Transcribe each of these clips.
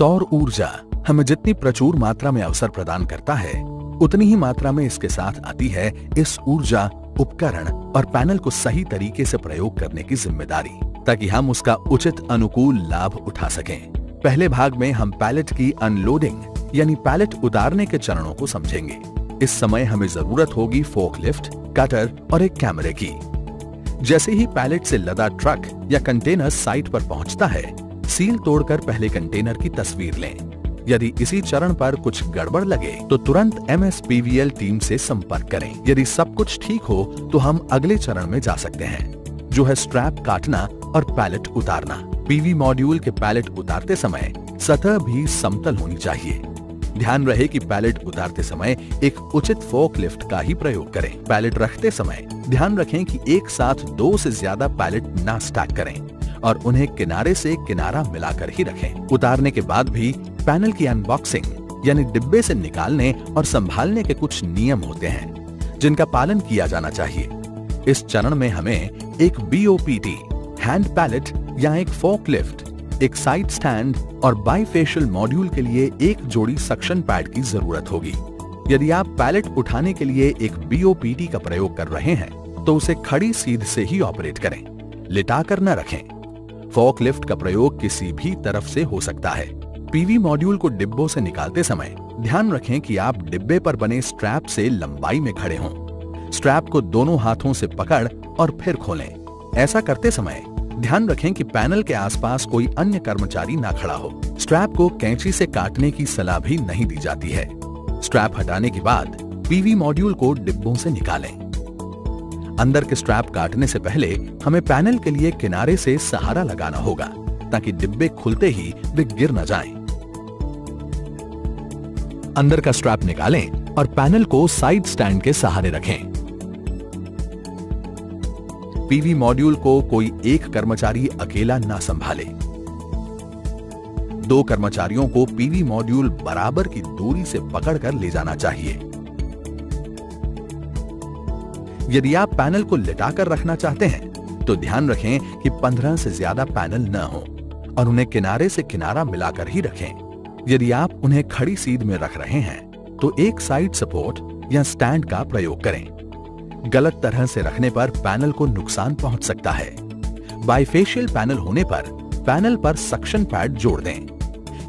सौर ऊर्जा हमें जितनी प्रचुर मात्रा में अवसर प्रदान करता है, उतनी ही मात्रा में इसके साथ आती है इस ऊर्जा, उपकरण और पैनल को सही तरीके से प्रयोग करने की जिम्मेदारी, ताकि हम उसका उचित अनुकूल लाभ उठा सकें। पहले भाग में हम पैलेट की अनलोडिंग यानी पैलेट उतारने के चरणों को समझेंगे। इस समय हमें जरूरत होगी फोर्कलिफ्ट, कटर और एक कैमरे की। जैसे ही पैलेट से लदा ट्रक या कंटेनर साइट पर पहुंचता है, सील तोड़कर पहले कंटेनर की तस्वीर लें। यदि इसी चरण पर कुछ गड़बड़ लगे तो तुरंत MSPVL टीम से संपर्क करें। यदि सब कुछ ठीक हो तो हम अगले चरण में जा सकते हैं, जो है स्ट्रैप काटना और पैलेट उतारना। पीवी मॉड्यूल के पैलेट उतारते समय सतह भी समतल होनी चाहिए। ध्यान रहे कि पैलेट उतारते समय एक उचित फोर्कलिफ्ट का ही प्रयोग करें। पैलेट रखते समय ध्यान रखें कि एक साथ 2 से ज्यादा पैलेट ना स्टैक करें और उन्हें किनारे से किनारा मिलाकर ही रखें। उतारने के बाद भी पैनल की अनबॉक्सिंग यानी डिब्बे से निकालने और संभालने के कुछ नियम होते हैं, जिनका पालन किया जाना चाहिए। इस चरण में हमें एक BOPT, हैंड पैलेट या एक फोर्कलिफ्ट, एक साइड स्टैंड और बाइफेशियल मॉड्यूल के लिए एक जोड़ी सक्शन पैड की जरूरत होगी। यदि आप पैलेट उठाने के लिए एक BOPT का प्रयोग कर रहे हैं तो उसे खड़ी सीध से ही ऑपरेट करें, लिटाकर न रखें। फोर्कलिफ्ट का प्रयोग किसी भी तरफ से हो सकता है। पीवी मॉड्यूल को डिब्बों से निकालते समय ध्यान रखें कि आप डिब्बे पर बने स्ट्रैप से लंबाई में खड़े हों। स्ट्रैप को दोनों हाथों से पकड़ और फिर खोलें। ऐसा करते समय ध्यान रखें कि पैनल के आसपास कोई अन्य कर्मचारी ना खड़ा हो। स्ट्रैप को कैंची से काटने की सलाह भी नहीं दी जाती है। स्ट्रैप हटाने के बाद पीवी मॉड्यूल को डिब्बों से निकालें। अंदर के स्ट्रैप काटने से पहले हमें पैनल के लिए किनारे से सहारा लगाना होगा, ताकि डिब्बे खुलते ही वे गिर न जाएं। अंदर का स्ट्रैप निकालें और पैनल को साइड स्टैंड के सहारे रखें। पीवी मॉड्यूल को कोई एक कर्मचारी अकेला ना संभाले। 2 कर्मचारियों को पीवी मॉड्यूल बराबर की दूरी से पकड़कर ले जाना चाहिए। यदि आप पैनल को लिटाकर रखना चाहते हैं तो ध्यान रखें कि 15 से ज्यादा पैनल न हो और उन्हें किनारे से किनारा मिलाकर ही रखें। यदि आप उन्हें खड़ी सीध में रख रहे हैं तो एक साइड सपोर्ट या स्टैंड का प्रयोग करें। गलत तरह से रखने पर पैनल को नुकसान पहुंच सकता है। बाइफेशियल पैनल होने पर पैनल पर सक्शन पैड जोड़ दें।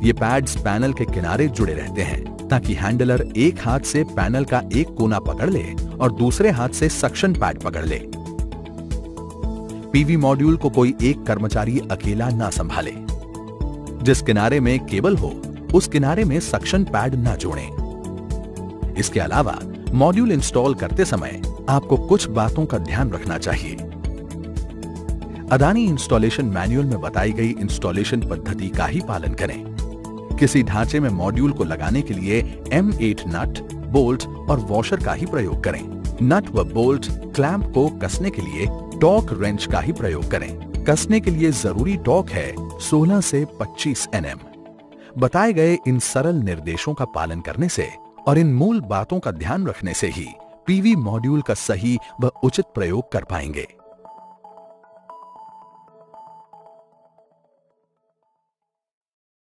ये पैड्स पैनल के किनारे जुड़े रहते हैं, ताकि हैंडलर एक हाथ से पैनल का एक कोना पकड़ ले और दूसरे हाथ से सक्शन पैड पकड़ ले। पीवी मॉड्यूल को कोई एक कर्मचारी अकेला ना संभाले। जिस किनारे में केबल हो उस किनारे में सक्शन पैड ना जोड़ें। इसके अलावा मॉड्यूल इंस्टॉल करते समय आपको कुछ बातों का ध्यान रखना चाहिए। अदानी इंस्टॉलेशन मैनुअल में बताई गई इंस्टॉलेशन पद्धति का ही पालन करें। किसी ढांचे में मॉड्यूल को लगाने के लिए M8 नट, बोल्ट और वॉशर का ही प्रयोग करें। नट व बोल्ट क्लैंप को कसने के लिए टॉर्क रेंच का ही प्रयोग करें। कसने के लिए जरूरी टॉर्क है 16 से 25 Nm। बताए गए इन सरल निर्देशों का पालन करने से और इन मूल बातों का ध्यान रखने से ही पीवी मॉड्यूल का सही व उचित प्रयोग कर पाएंगे।